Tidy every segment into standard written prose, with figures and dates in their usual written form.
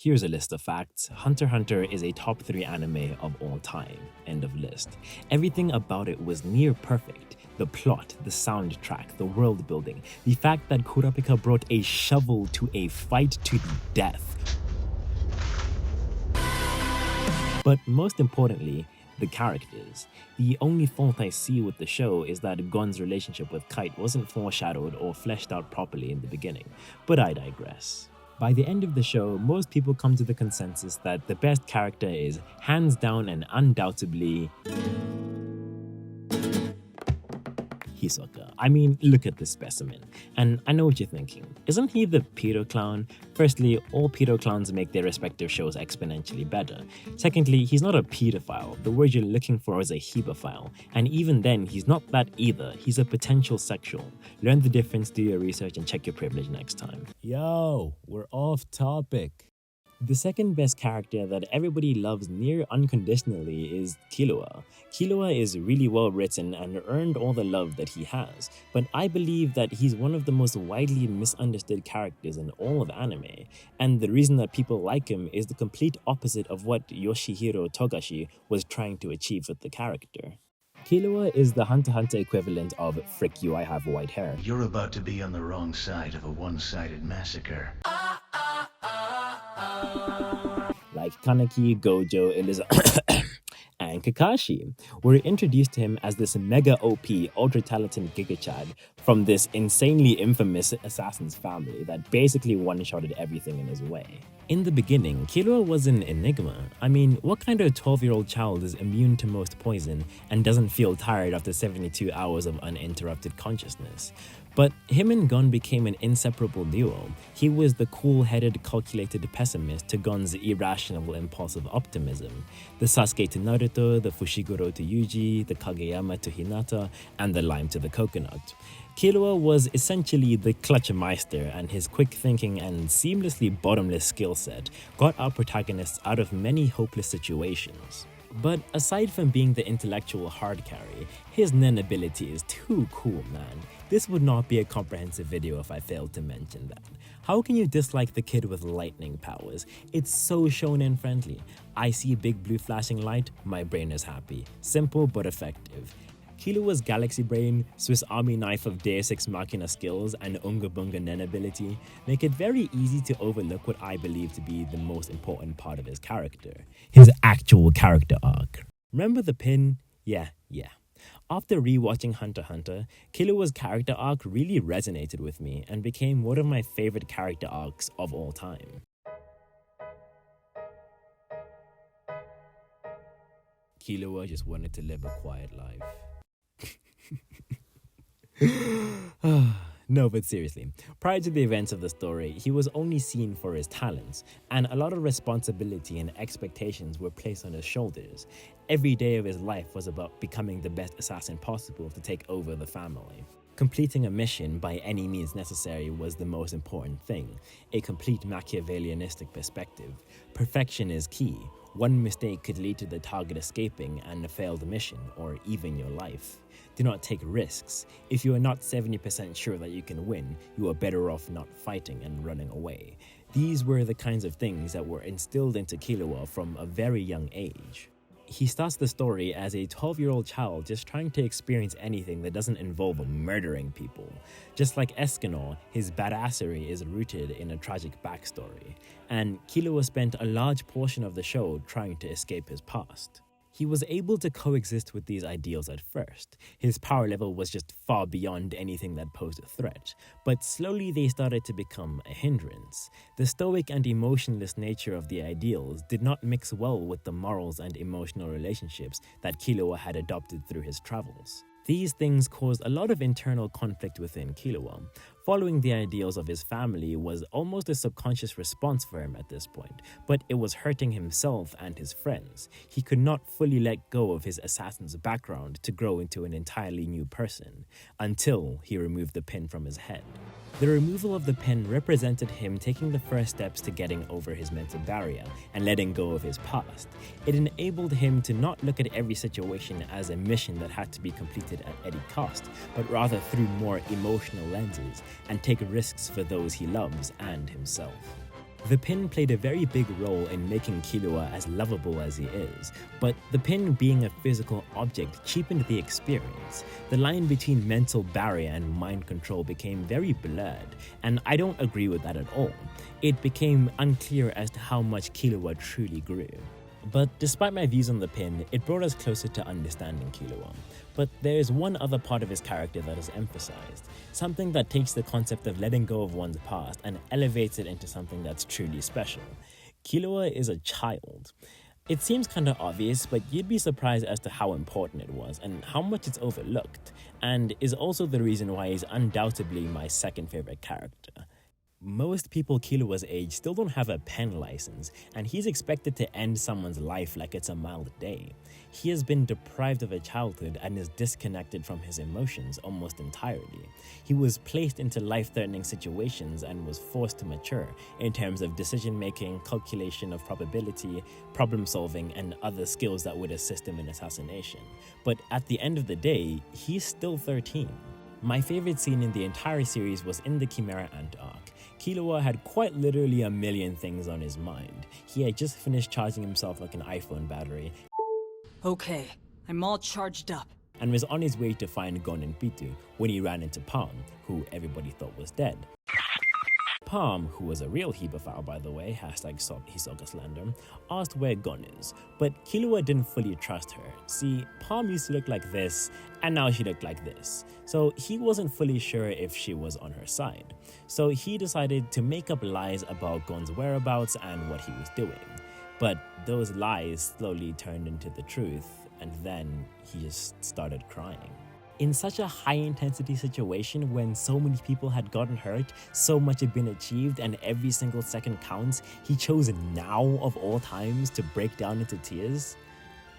Here's a list of facts. Hunter x Hunter is a top 3 anime of all time. End of list. Everything about it was near perfect. The plot, the soundtrack, the world building, the fact that Kurapika brought a shovel to a fight to the death. But most importantly, the characters. The only fault I see with the show is that Gon's relationship with Kite wasn't foreshadowed or fleshed out properly in the beginning, but I digress. By the end of the show, most people come to the consensus that the best character is hands down and undoubtedly Hisoka. I mean, look at this specimen. And I know what you're thinking. Isn't he the pedo clown? Firstly, all pedo clowns make their respective shows exponentially better. Secondly, he's not a pedophile. The word you're looking for is a hebephile. And even then, he's not that either. He's a potential sexual. Learn the difference, do your research, and check your privilege next time. Yo, we're off topic. The second best character that everybody loves near unconditionally is Killua. Killua is really well written and earned all the love that he has, but I believe that he's one of the most widely misunderstood characters in all of anime, and the reason that people like him is the complete opposite of what Yoshihiro Togashi was trying to achieve with the character. Killua is the Hunter x Hunter equivalent of "frick you, I have white hair." You're about to be on the wrong side of a one-sided massacre. Like Kaneki, Gojo, Elizabeth, and Kakashi. We're introduced to him as this mega OP, ultra-talented Giga Chad from this insanely infamous assassin's family that basically one-shotted everything in his way. In the beginning, Killua was an enigma. I mean, what kind of 12-year-old child is immune to most poison and doesn't feel tired after 72 hours of uninterrupted consciousness? But him and Gon became an inseparable duo. He was the cool-headed, calculated pessimist to Gon's irrational, impulsive optimism. The Sasuke to Naruto, the Fushiguro to Yuji, the Kageyama to Hinata, and the lime to the coconut. Killua was essentially the Clutchmeister, and his quick thinking and seamlessly bottomless skill set got our protagonists out of many hopeless situations. But aside from being the intellectual hard carry, his nen ability is too cool, man. This would not be a comprehensive video if I failed to mention that. How can you dislike the kid with lightning powers? It's so shonen friendly. I see big blue flashing light, my brain is happy. Simple but effective. Killua's Galaxy Brain, Swiss Army knife of Deus Ex Machina skills, and Unga Bunga Nen ability make it very easy to overlook what I believe to be the most important part of his character, his actual character arc. Remember the pin? Yeah. After rewatching Hunter x Hunter, Killua's character arc really resonated with me and became one of my favorite character arcs of all time. Killua just wanted to live a quiet life. No, but seriously, prior to the events of the story, he was only seen for his talents, and a lot of responsibility and expectations were placed on his shoulders. Every day of his life was about becoming the best assassin possible to take over the family. Completing a mission by any means necessary was the most important thing, a complete Machiavellianistic perspective. Perfection is key. One mistake could lead to the target escaping and a failed mission, or even your life. Do not take risks. If you are not 70% sure that you can win, you are better off not fighting and running away. These were the kinds of things that were instilled into Killua from a very young age. He starts the story as a 12-year-old child just trying to experience anything that doesn't involve murdering people. Just like Escanor, his badassery is rooted in a tragic backstory, and Killua spent a large portion of the show trying to escape his past. He was able to coexist with these ideals at first. His power level was just far beyond anything that posed a threat, but slowly they started to become a hindrance. The stoic and emotionless nature of the ideals did not mix well with the morals and emotional relationships that Killua had adopted through his travels. These things caused a lot of internal conflict within Killua. Following the ideals of his family was almost a subconscious response for him at this point, but it was hurting himself and his friends. He could not fully let go of his assassin's background to grow into an entirely new person, until he removed the pin from his head. The removal of the pin represented him taking the first steps to getting over his mental barrier and letting go of his past. It enabled him to not look at every situation as a mission that had to be completed at any cost, but rather through more emotional lenses and take risks for those he loves and himself. The pin played a very big role in making Killua as lovable as he is, but the pin being a physical object cheapened the experience. The line between mental barrier and mind control became very blurred, and I don't agree with that at all. It became unclear as to how much Killua truly grew. But despite my views on the pin, it brought us closer to understanding Killua. But there is one other part of his character that is emphasized, something that takes the concept of letting go of one's past and elevates it into something that's truly special. Killua is a child. It seems kinda obvious, but you'd be surprised as to how important it was and how much it's overlooked, and is also the reason why he's undoubtedly my second favorite character. Most people Killua's age still don't have a pen license, and he's expected to end someone's life like it's a mild day. He has been deprived of a childhood and is disconnected from his emotions almost entirely. He was placed into life-threatening situations and was forced to mature in terms of decision-making, calculation of probability, problem-solving, and other skills that would assist him in assassination. But at the end of the day, he's still 13. My favorite scene in the entire series was in the Chimera Ant arc. Killua had quite literally a million things on his mind. He had just finished charging himself like an iPhone battery. Okay, I'm all charged up. And was on his way to find Gon and Pitu when he ran into Palm, who everybody thought was dead. Palm, who was a real Hebefowl by the way, #Hisoka slander, asked where Gon is, but Killua didn't fully trust her. See, Palm used to look like this, and now she looked like this, so he wasn't fully sure if she was on her side. So he decided to make up lies about Gon's whereabouts and what he was doing. But those lies slowly turned into the truth, and then he just started crying. In such a high-intensity situation when so many people had gotten hurt, so much had been achieved, and every single second counts, he chose now of all times to break down into tears?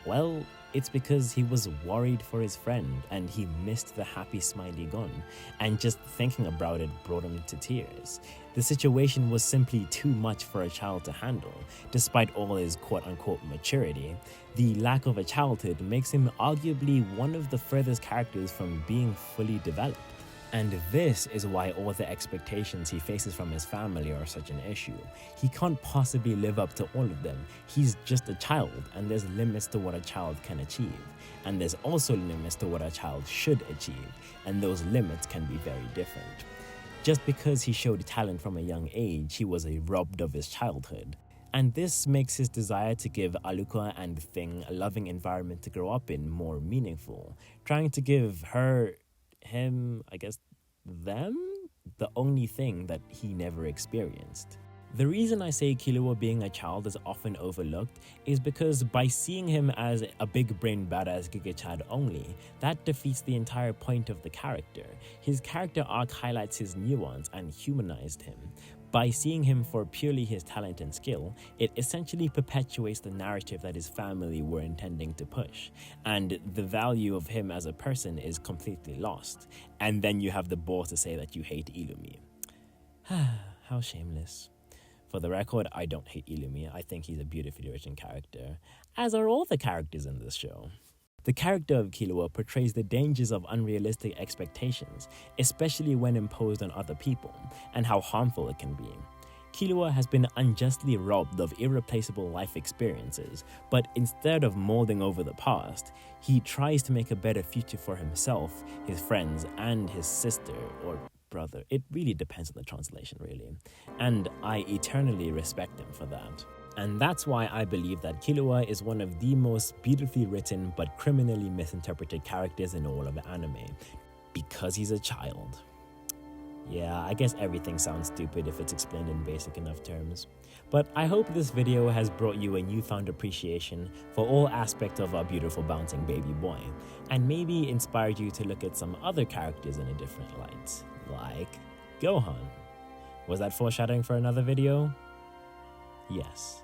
Well, it's because he was worried for his friend and he missed the happy smiley Gon, and just thinking about it brought him to tears. The situation was simply too much for a child to handle. Despite all his quote-unquote maturity, the lack of a childhood makes him arguably one of the furthest characters from being fully developed. And this is why all the expectations he faces from his family are such an issue. He can't possibly live up to all of them. He's just a child, and there's limits to what a child can achieve. And there's also limits to what a child should achieve, and those limits can be very different. Just because he showed talent from a young age, he was robbed of his childhood. And this makes his desire to give Alukua and Thing a loving environment to grow up in more meaningful, trying to give him, them, the only thing that he never experienced. The reason I say Killua being a child is often overlooked is because by seeing him as a big brain badass Giga Chad only, that defeats the entire point of the character. His character arc highlights his nuance and humanized him. By seeing him for purely his talent and skill, it essentially perpetuates the narrative that his family were intending to push, and the value of him as a person is completely lost. And then you have the balls to say that you hate Illumi. How shameless. For the record, I don't hate Illumi. I think he's a beautifully written character, as are all the characters in this show. The character of Killua portrays the dangers of unrealistic expectations, especially when imposed on other people, and how harmful it can be. Killua has been unjustly robbed of irreplaceable life experiences, but instead of molding over the past, he tries to make a better future for himself, his friends, and his sister or brother. It really depends on the translation, really. And I eternally respect him for that. And that's why I believe that Killua is one of the most beautifully written but criminally misinterpreted characters in all of anime, because he's a child. Yeah, I guess everything sounds stupid if it's explained in basic enough terms. But I hope this video has brought you a newfound appreciation for all aspects of our beautiful bouncing baby boy, and maybe inspired you to look at some other characters in a different light, like Gohan. Was that foreshadowing for another video? Yes.